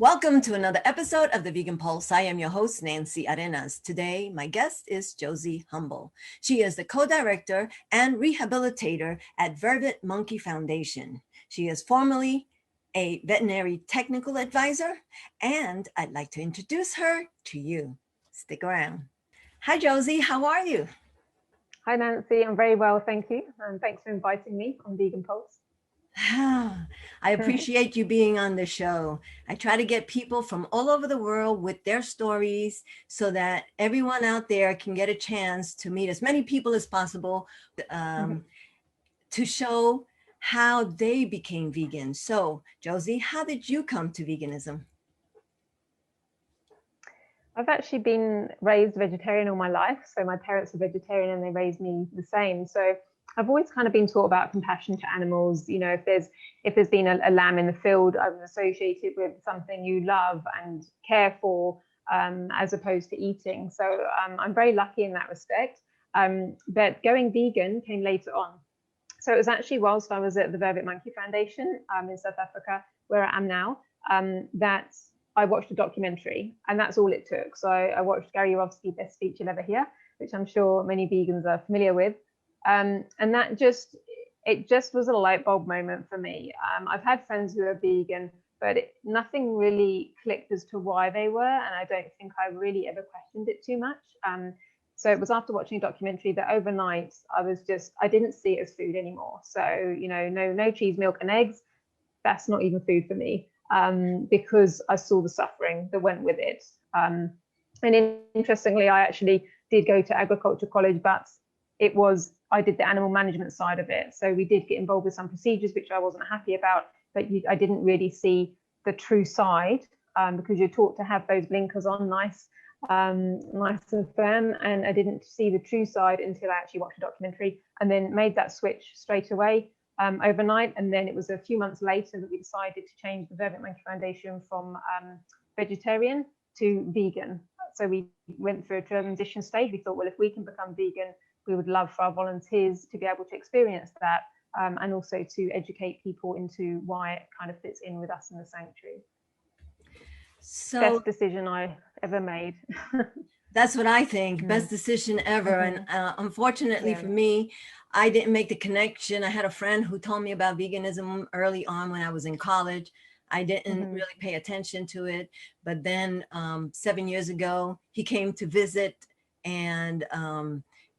Welcome to another episode of the Vegan Pulse. I am your host, Nancy Arenas. Today, my guest is Josie Humble. She is the co-director and rehabilitator at Vervet Monkey Foundation. She is formerly a veterinary technical advisor, and I'd like to introduce her to you. Stick around. Hi, Josie. How are you? Hi, Nancy. I'm very well, thank you. And thanks for inviting me on Vegan Pulse. I appreciate you being on the show. I try to get people from all over the world with their stories so that everyone out there can get a chance to meet as many people as possible to show how they became vegan. So, Josie, how did you come to veganism? I've actually been raised vegetarian all my life. So my parents are vegetarian and they raised me the same. So I've always kind of been taught about compassion to animals. You know, if there's been a lamb in the field, I was associated with something you love and care for, as opposed to eating. So I'm very lucky in that respect. But going vegan came later on. So it was actually whilst I was at the Vervet Monkey Foundation in South Africa, where I am now, that I watched a documentary, and that's all it took. So I watched Gary Yourofsky, Best Speech You'll Ever Hear, which I'm sure many vegans are familiar with. And that just was a light bulb moment for me. I've had friends who are vegan, but nothing really clicked as to why they were. And I don't think I really ever questioned it too much. So it was after watching a documentary that overnight I didn't see it as food anymore. So, you know, no cheese, milk and eggs. That's not even food for me, because I saw the suffering that went with it. And interestingly, I actually did go to agriculture college, but I did the animal management side of it. So we did get involved with some procedures, which I wasn't happy about, but I didn't really see the true side, because you're taught to have those blinkers on nice and firm. And I didn't see the true side until I actually watched a documentary and then made that switch straight away, overnight. And then it was a few months later that we decided to change the Vervet Monkey Foundation from vegetarian to vegan. So we went through a transition stage. We thought, well, if we can become vegan, we would love for our volunteers to be able to experience that, and also to educate people into why it kind of fits in with us in the sanctuary. So best decision I ever made. That's what I think. Best decision ever. And unfortunately for me, I didn't make the connection. I had a friend who told me about veganism early on when I was in college. I didn't really pay attention to it. But then 7 years ago, he came to visit, and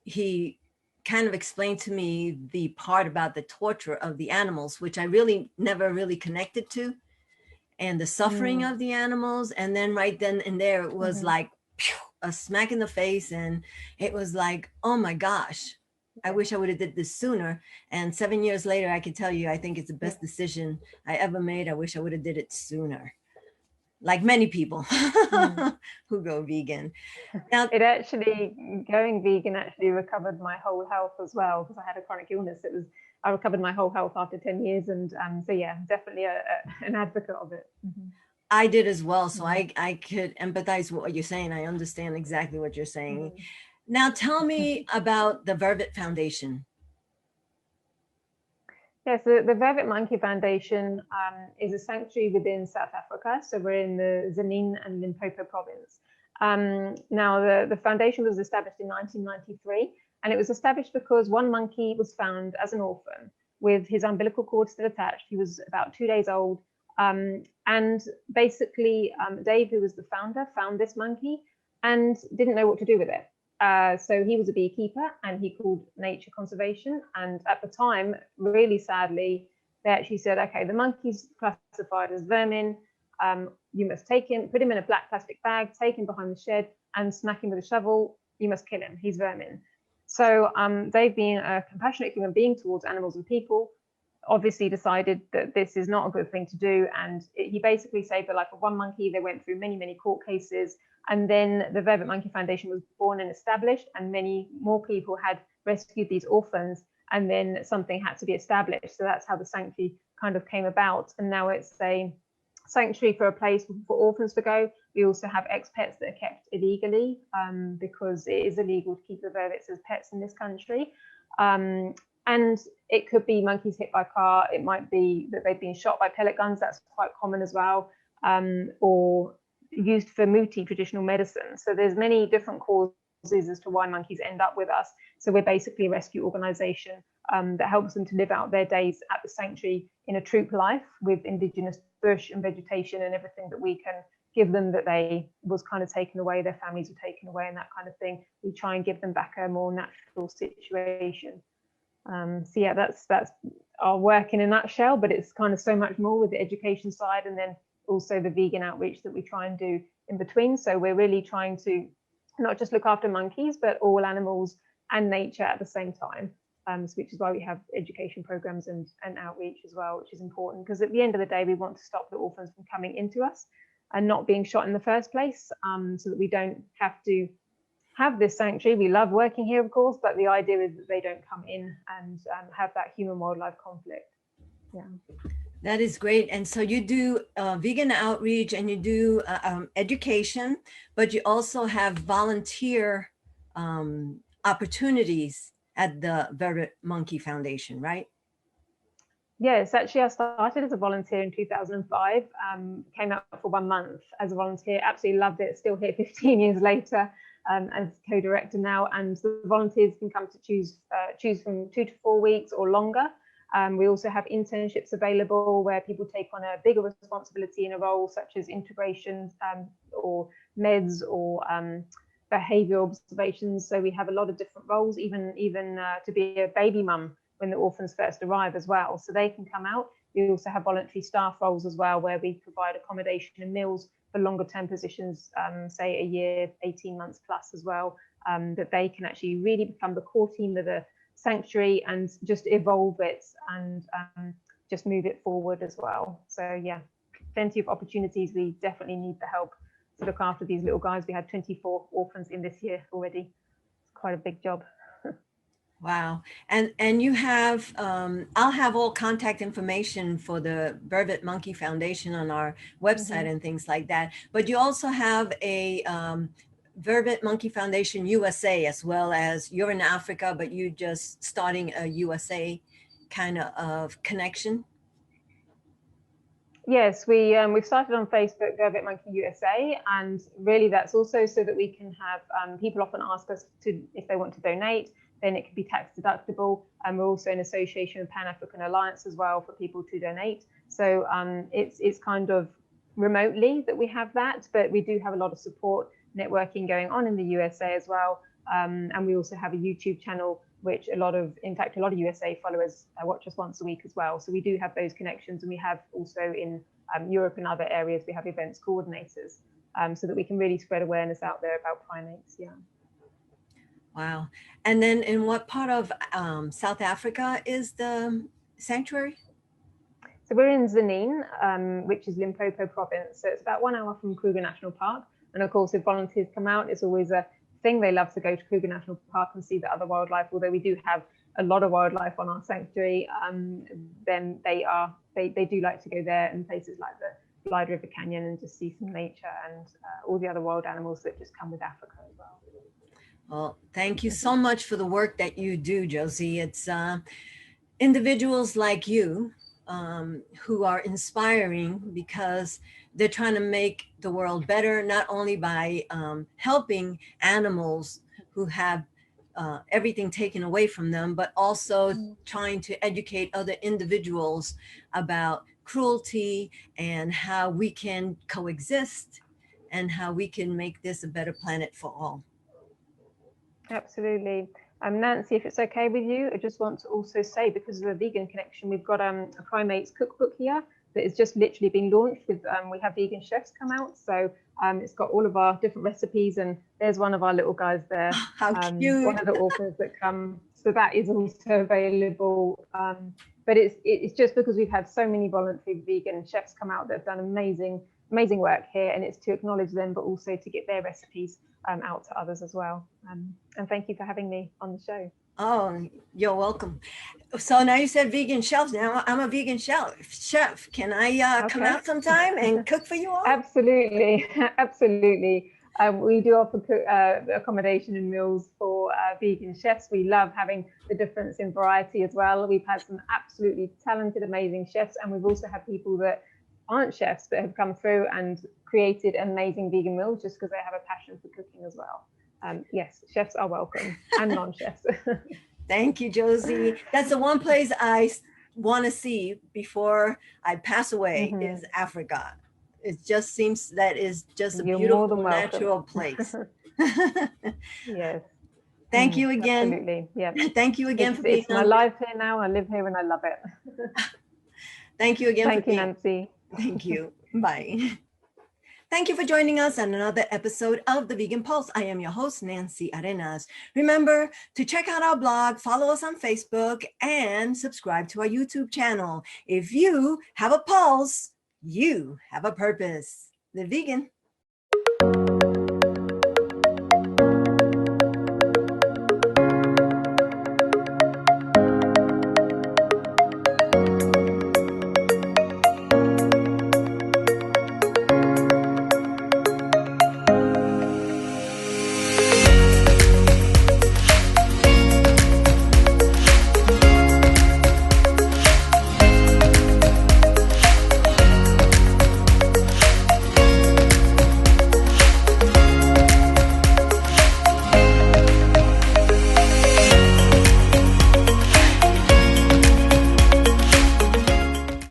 he kind of explained to me the part about the torture of the animals, which I really never really connected to, and the suffering of the animals. And then right then and there, it was like a smack in the face. And it was like, oh my gosh, I wish I would have did this sooner. And 7 years later, I can tell you, I think it's the best decision I ever made. I wish I would have did it sooner. Like many people who go vegan. Now, going vegan actually recovered my whole health as well, because I had a chronic illness. I recovered my whole health after 10 years. And so, yeah, definitely an advocate of it. I did as well. So I could empathize with what you're saying. I understand exactly what you're saying. Now, tell me about the Vervet Foundation. Yes, the Vervet Monkey Foundation is a sanctuary within South Africa. So we're in the Zanin and Limpopo province. Now, the foundation was established in 1993, and it was established because one monkey was found as an orphan with his umbilical cord still attached. He was about 2 days old. And basically, Dave, who was the founder, found this monkey and didn't know what to do with it. So he was a beekeeper, and he called nature conservation. And at the time, really sadly, they actually said, okay, the monkey's classified as vermin. You must take him, put him in a black plastic bag, take him behind the shed and smack him with a shovel. You must kill him. He's vermin. So Dave, being a compassionate human being towards animals and people, obviously decided that this is not a good thing to do. And he basically saved the life of one monkey. They went through many, many court cases. And then the Vervet Monkey Foundation was born and established, and many more people had rescued these orphans, and then something had to be established. So that's how the sanctuary kind of came about. And now it's a sanctuary for a place for orphans to go. We also have ex-pets that are kept illegally, because it is illegal to keep the vervets as pets in this country. And it could be monkeys hit by a car. It might be that they've been shot by pellet guns. That's quite common as well. or used for muti, traditional medicine. So there's many different causes as to why monkeys end up with us. So we're basically a rescue organization that helps them to live out their days at the sanctuary in a troop life with indigenous bush and vegetation and everything that we can give them that they was kind of taken away, their families were taken away and that kind of thing. We try and give them back a more natural situation. So yeah, that's our work in a nutshell, but it's kind of so much more with the education side and then also the vegan outreach that we try and do in between. So we're really trying to not just look after monkeys, but all animals and nature at the same time, which is why we have education programs and outreach as well, which is important because at the end of the day, we want to stop the orphans from coming into us and not being shot in the first place, so that we don't have to have this sanctuary. We love working here, of course, but the idea is that they don't come in and have that human-wildlife conflict. Yeah. That is great. And so you do vegan outreach and you do education, but you also have volunteer opportunities at the Vervet Monkey Foundation, right? Yes, actually I started as a volunteer in 2005, came out for 1 month as a volunteer, absolutely loved it, still here 15 years later as co-director now, and the volunteers can come to choose from 2 to 4 weeks or longer. We also have internships available where people take on a bigger responsibility in a role such as integration or meds or behavioural observations. So we have a lot of different roles, even to be a baby mum when the orphans first arrive as well. So they can come out. We also have voluntary staff roles as well, where we provide accommodation and meals for longer term positions, say a year, 18 months plus as well, that they can actually really become the core team of the sanctuary and just evolve it and just move it forward as well. So yeah, plenty of opportunities. We definitely need the help to look after these little guys. We had 24 orphans in this year already. It's quite a big job. Wow. And you have, I'll have all contact information for the Vervet Monkey Foundation on our website and things like that. But you also have a Vervet Monkey Foundation USA, as well as you're in Africa, but you just starting a USA kind of connection. Yes, we've started on Facebook, Vervet Monkey USA, and really that's also so that we can have people often ask us to if they want to donate. Then it can be tax deductible. And we're also in association with Pan-African Alliance as well for people to donate. So it's kind of remotely that we have that, but we do have a lot of support networking going on in the USA as well. And we also have a YouTube channel, which a lot of USA followers watch us once a week as well. So we do have those connections, and we have also in Europe and other areas, we have events coordinators so that we can really spread awareness out there about primates. Yeah. Wow. And then in what part of South Africa is the sanctuary? So we're in Zanin, which is Limpopo province. So it's about 1 hour from Kruger National Park. And of course, if volunteers come out, it's always a thing. They love to go to Kruger National Park and see the other wildlife. Although we do have a lot of wildlife on our sanctuary, then they do like to go there and places like the Blyde River Canyon and just see some nature and all the other wild animals that just come with Africa as well. Well, thank you so much for the work that you do, Josie. It's individuals like you who are inspiring because they're trying to make the world better, not only by helping animals who have everything taken away from them, but also trying to educate other individuals about cruelty and how we can coexist and how we can make this a better planet for all. Absolutely. Nancy, if it's okay with you, I just want to also say, because of the vegan connection, we've got a primates cookbook here that has just literally been launched with, we have vegan chefs come out. So it's got all of our different recipes, and there's one of our little guys there. How cute. One of the authors that come. So that is also available. But it's just because we've had so many voluntary vegan chefs come out that have done amazing work here, and it's to acknowledge them, but also to get their recipes out to others as well. And thank you for having me on the show. Oh, you're welcome. So now you said vegan chefs. Now I'm a vegan chef. Can I come out sometime and cook for you all? Absolutely, absolutely. We do offer accommodation and meals for vegan chefs. We love having the difference in variety as well. We've had some absolutely talented, amazing chefs, and we've also had people that aren't chefs but have come through and created amazing vegan meals just because they have a passion for cooking as well. Yes, chefs are welcome, and non-chefs. Thank you, Josie. That's the one place I want to see before I pass away is Africa. It just seems that is just a beautiful natural place. Yes. Thank you again. Absolutely. Yeah. Thank you again for being it's my life here now. I live here and I love it. Thank you again. Thank you, Nancy. Thank you. Bye. Thank you for joining us on another episode of The Vegan Pulse. I am your host, Nancy Arenas. Remember to check out our blog, follow us on Facebook, and subscribe to our YouTube channel. If you have a pulse, you have a purpose. The Vegan.